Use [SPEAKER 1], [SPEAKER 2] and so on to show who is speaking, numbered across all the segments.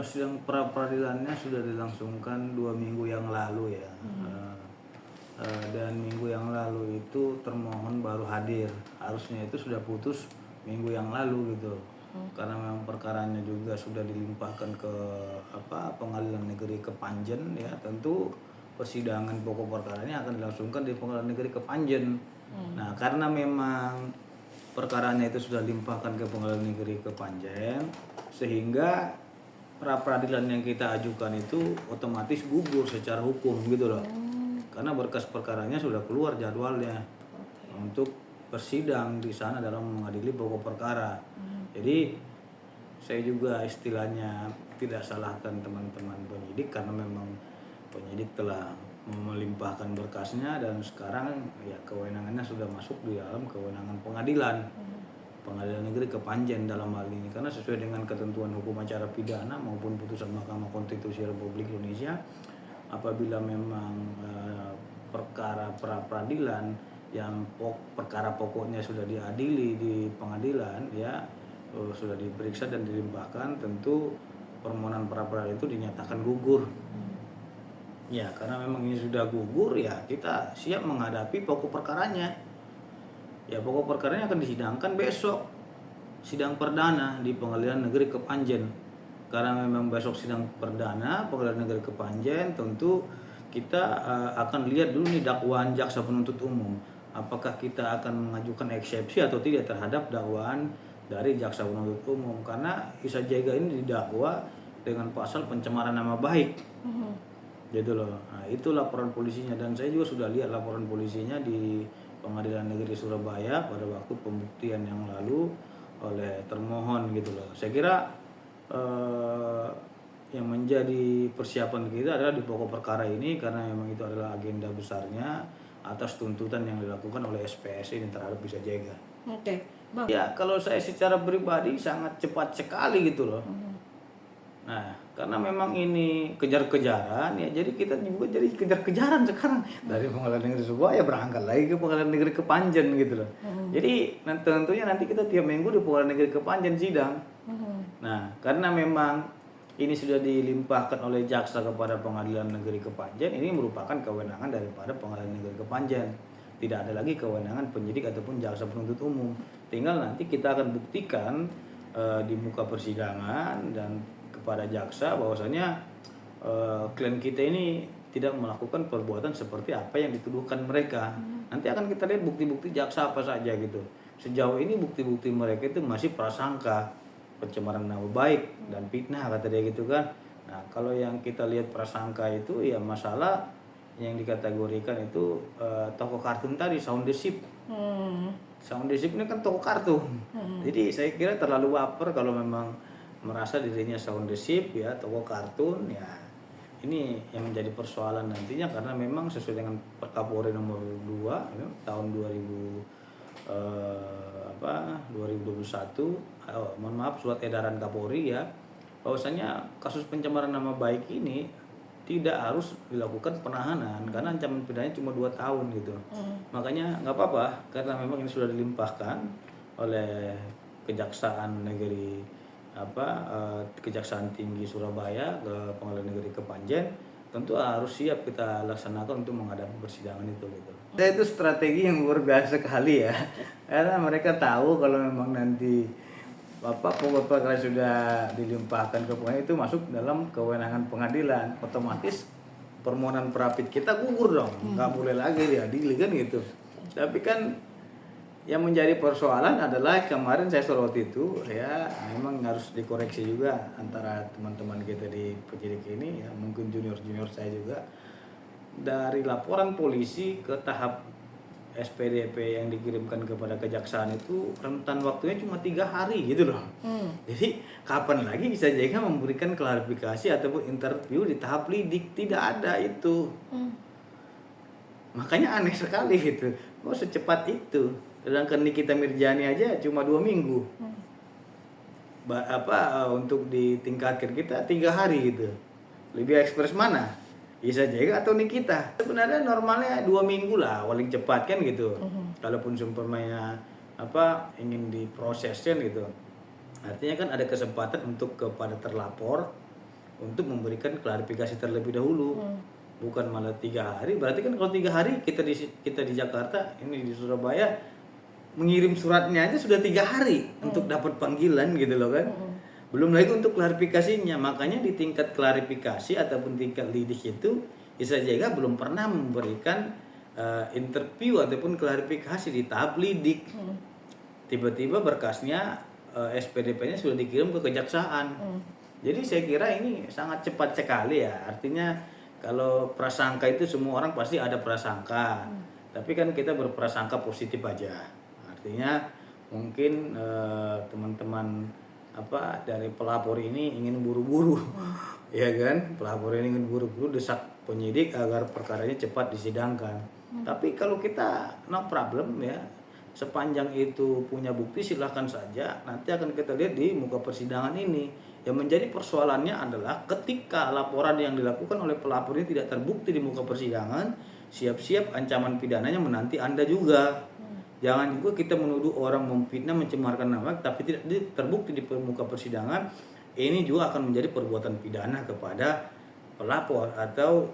[SPEAKER 1] Sidang pra peradilannya sudah dilangsungkan 2 minggu yang lalu ya. Dan minggu yang lalu itu termohon baru hadir. Harusnya itu sudah putus minggu yang lalu gitu. Karena memang perkaranya juga sudah dilimpahkan ke Pengadilan Negeri Kepanjen ya. Tentu persidangan pokok perkaranya akan dilangsungkan di Pengadilan Negeri Kepanjen. Nah, karena memang perkaranya itu sudah dilimpahkan ke Pengadilan Negeri Kepanjen, sehingga pra peradilan yang kita ajukan itu otomatis gugur secara hukum gitu loh. Karena berkas perkaranya sudah keluar jadwalnya untuk bersidang di sana dalam mengadili pokok perkara. Jadi saya juga istilahnya tidak salahkan teman-teman penyidik karena memang penyidik telah melimpahkan berkasnya dan sekarang ya kewenangannya sudah masuk di dalam kewenangan pengadilan. Pengadilan Negeri Kepanjen dalam hal ini, karena sesuai dengan ketentuan hukum acara pidana maupun putusan Mahkamah Konstitusi Republik Indonesia, apabila memang perkara pra peradilan yang perkara pokoknya sudah diadili di pengadilan ya, sudah diperiksa dan dilimpahkan, tentu permohonan pra peradilan itu dinyatakan gugur. Ya, karena memang ini sudah gugur ya kita siap menghadapi pokok perkaranya. Ya, pokok perkaranya akan disidangkan besok, sidang perdana di Pengadilan Negeri Kepanjen. Karena memang besok sidang perdana Pengadilan Negeri Kepanjen, tentu kita akan lihat dulu nih dakwaan jaksa penuntut umum. Apakah kita akan mengajukan eksepsi atau tidak terhadap dakwaan dari jaksa penuntut umum. Karena Isa Jega ini didakwa dengan pasal pencemaran nama baik. Gitu loh. Nah, itu laporan polisinya dan saya juga sudah lihat laporan polisinya di Pengadilan Negeri Surabaya pada waktu pembuktian yang lalu oleh termohon gitu loh. Saya kira yang menjadi persiapan kita adalah di pokok perkara ini karena memang itu adalah agenda besarnya atas tuntutan yang dilakukan oleh SPS ini terhadap Isa Jega.
[SPEAKER 2] Oke, Bang.
[SPEAKER 1] Ya, kalau saya secara pribadi sangat cepat sekali gitu loh. Nah, karena memang ini kejar-kejaran ya, jadi kita juga jadi kejar-kejaran sekarang dari Pengadilan Negeri Surabaya berangkat lagi ke Pengadilan Negeri Kepanjen gitu loh. Jadi tentunya nanti kita tiap minggu di Pengadilan Negeri Kepanjen sidang. Nah, karena memang ini sudah dilimpahkan oleh jaksa kepada Pengadilan Negeri Kepanjen, ini merupakan kewenangan daripada Pengadilan Negeri Kepanjen. Tidak ada lagi kewenangan penyidik ataupun jaksa penuntut umum. Tinggal nanti kita akan buktikan di muka persidangan dan kepada jaksa bahwasanya klien kita ini tidak melakukan perbuatan seperti apa yang dituduhkan mereka. Nanti akan kita lihat bukti-bukti jaksa apa saja gitu. Sejauh ini bukti-bukti mereka itu masih prasangka, pencemaran nama baik dan fitnah kata dia gitu kan. Nah, kalau yang kita lihat prasangka itu ya masalah yang dikategorikan itu toko kartun tadi, Sound the Ship. Sound the Ship ini kan toko kartun. Jadi saya kira terlalu baper kalau memang merasa dirinya Sound the Ship ya, toko kartun ya. Ini yang menjadi persoalan nantinya karena memang sesuai dengan Kapolri nomor 2 ya, tahun 2021 mohon maaf surat edaran Kapolri ya, bahwasanya kasus pencemaran nama baik ini tidak harus dilakukan penahanan karena ancaman pidananya cuma 2 tahun gitu. Makanya nggak apa-apa karena memang ini sudah dilimpahkan oleh Kejaksaan Negeri Kejaksaan Tinggi Surabaya ke Pengadilan Negeri Kepanjen, tentu harus siap kita laksanakan untuk menghadapi persidangan itu gitu. Itu strategi yang luar biasa sekali ya. Karena mereka tahu kalau memang nanti pokok perkara sudah dilimpahkan ke pengadilan itu masuk dalam kewenangan pengadilan, otomatis permohonan pra-pid kita gugur dong, nggak boleh lagi diadili kan gitu. Tapi kan yang menjadi persoalan adalah kemarin saya soroti itu ya, memang harus dikoreksi juga antara teman-teman kita di penyidik ini ya, mungkin junior saya juga, dari laporan polisi ke tahap SPDP yang dikirimkan kepada kejaksaan itu rentan waktunya cuma 3 hari gitu loh. Jadi kapan lagi bisa Jega memberikan klarifikasi ataupun interview di tahap lidik? Tidak ada itu. Makanya aneh sekali gitu. Kok secepat itu? Sedangkan Nikita Mirjani aja cuma 2 minggu. Untuk ditingkatkan kita 3 hari gitu. Lebih ekspres mana? Isa Jega atau Nikita? Sebenarnya normalnya 2 minggu lah paling cepat kan gitu. Kalaupun seumpamanya ingin diproses kan gitu. Artinya kan ada kesempatan untuk kepada terlapor untuk memberikan klarifikasi terlebih dahulu. Bukan malah 3 hari. Berarti kan kalau 3 hari kita di Jakarta, ini di Surabaya, mengirim suratnya aja sudah 3 hari untuk dapat panggilan gitu loh kan. Belum lagi untuk klarifikasinya. Makanya di tingkat klarifikasi ataupun tingkat lidik itu Isa Jega belum pernah memberikan interview ataupun klarifikasi di tahap lidik. Tiba-tiba berkasnya SPDP-nya sudah dikirim ke kejaksaan. Jadi saya kira ini sangat cepat sekali ya. Artinya kalau prasangka itu semua orang pasti ada prasangka. Tapi kan kita berprasangka positif aja. Artinya mungkin teman-teman dari pelapor ini ingin buru-buru. Ya kan? Pelapor ini ingin buru-buru desak penyidik agar perkaranya cepat disidangkan. Tapi kalau kita no problem ya, sepanjang itu punya bukti silahkan saja. Nanti akan kita lihat di muka persidangan ini. Yang menjadi persoalannya adalah ketika laporan yang dilakukan oleh pelapor ini tidak terbukti di muka persidangan, siap-siap ancaman pidananya menanti Anda juga. Jangan juga kita menuduh orang memfitnah, mencemarkan nama, tapi tidak terbukti di muka persidangan. Ini juga akan menjadi perbuatan pidana kepada pelapor atau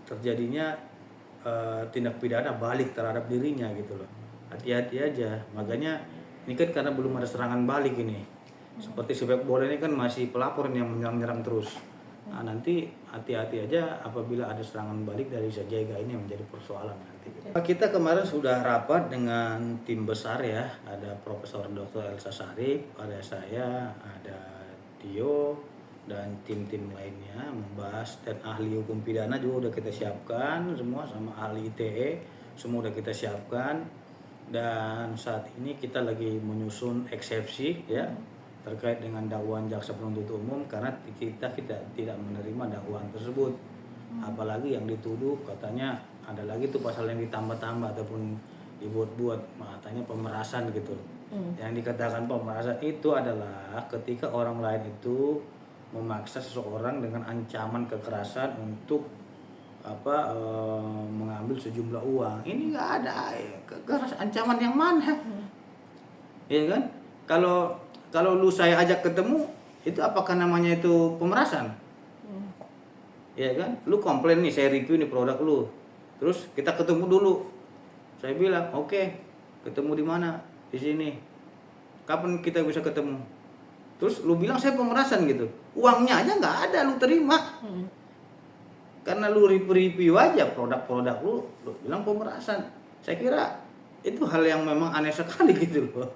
[SPEAKER 1] terjadinya tindak pidana balik terhadap dirinya gitu loh. Hati-hati aja. Makanya ini kan karena belum ada serangan balik ini. Seperti sepak bola ini kan masih pelapor yang menyerang-nyerang terus. Nah, nanti hati-hati aja apabila ada serangan balik dari Isa Jega, ini yang menjadi persoalan nanti. Kita kemarin sudah rapat dengan tim besar ya. Ada Profesor Dr. Elsa Sharif, ada saya, ada Tio, dan tim-tim lainnya membahas, dan ahli hukum pidana juga udah kita siapkan semua, sama ahli ITE semua udah kita siapkan. Dan saat ini kita lagi menyusun eksepsi ya terkait dengan dakwaan jaksa penuntut umum, karena kita tidak menerima dakwaan tersebut. Apalagi yang dituduh katanya ada lagi tuh pasal yang ditambah-tambah ataupun dibuat-buat, katanya pemerasan gitu. Yang dikatakan pemerasan itu adalah ketika orang lain itu memaksa seseorang dengan ancaman kekerasan untuk mengambil sejumlah uang. Ini nggak ada kekerasan, ancaman yang mana? Ya kan? Kalau lu saya ajak ketemu, itu apakah namanya itu pemerasan? Ya kan? Lu komplain nih, saya review nih produk lu. Terus kita ketemu dulu. Saya bilang, "Oke, ketemu di mana? Di sini." Kapan kita bisa ketemu? Terus lu bilang saya pemerasan gitu. Uangnya aja nggak ada lu terima. Karena lu review aja produk-produk lu bilang pemerasan. Saya kira itu hal yang memang aneh sekali gitu loh.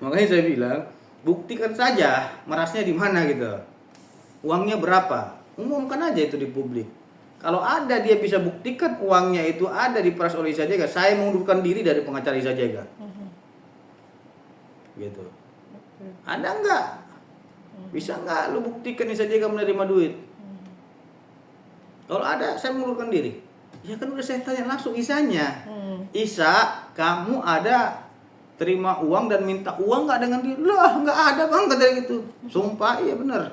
[SPEAKER 1] Makanya saya bilang, buktikan saja merasnya di mana gitu. Uangnya berapa? Umumkan aja itu di publik. Kalau ada dia bisa buktikan uangnya itu ada di peras oleh Isa Jega, saya mengundurkan diri dari pengacara Isa Jega. Gitu. Ada enggak? Bisa enggak lu buktikan Isa Jega menerima duit? Kalau ada, saya mengundurkan diri. Ya kan udah saya tanya langsung Isanya. Isa, kamu ada terima uang dan minta uang nggak dengan dia? Lah, nggak ada bang, katanya gitu. Sumpah, iya benar.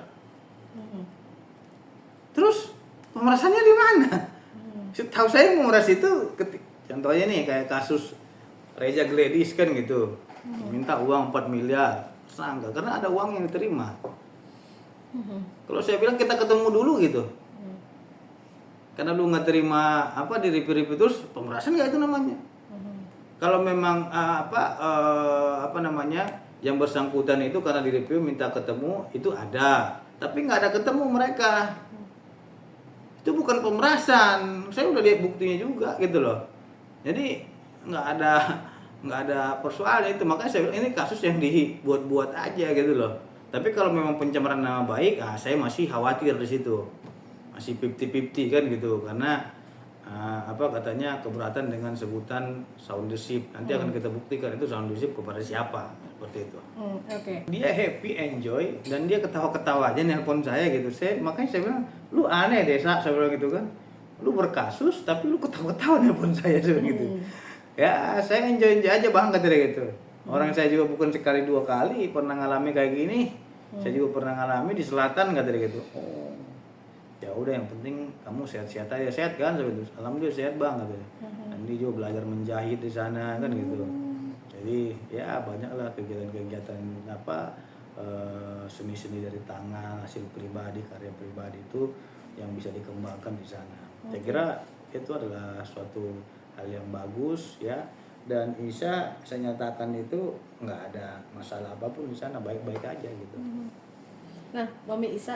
[SPEAKER 1] Terus pemerasannya di mana? Tahu saya memeras itu, contohnya nih kayak kasus Reza Gladys kan gitu, minta uang 4 miliar, sangka karena ada uang yang diterima. Kalau saya bilang kita ketemu dulu gitu, karena lu nggak terima di review terus, pemerasan nggak itu namanya? Kalau memang yang bersangkutan itu karena di review minta ketemu, itu ada, tapi nggak ada ketemu mereka, itu bukan pemerasan. Saya udah lihat buktinya juga gitu loh. Jadi nggak ada persoalan itu. Makanya saya bilang ini kasus yang dibuat-buat aja gitu loh. Tapi kalau memang pencemaran nama baik, saya masih khawatir di situ, masih 50-50 kan gitu, karena katanya keberatan dengan sebutan soundership. Nanti akan kita buktikan itu soundership kepada siapa, seperti itu. Dia happy, enjoy, dan dia ketawa-ketawa aja nelpon saya gitu. Makanya saya bilang, lu aneh deh, saya bilang gitu kan. Lu berkasus tapi lu ketawa-ketawa nelpon saya gitu. Ya saya enjoy aja bang, katanya gitu. Orang saya juga bukan sekali 2 kali pernah ngalami kayak gini. Saya juga pernah ngalami di selatan, katanya gitu. Ya udah, yang penting kamu sehat-sehat aja. Sehat kan? Alhamdulillah sehat bang, katanya. Dan dia juga belajar menjahit di sana kan gitu. Jadi ya banyaklah kegiatan-kegiatan seni-seni dari tangan, hasil pribadi, karya pribadi itu yang bisa dikembangkan di sana. Saya kira itu adalah suatu hal yang bagus ya, dan Isa saya nyatakan itu nggak ada masalah apapun di sana, baik-baik aja gitu.
[SPEAKER 2] Nah, Mami Isa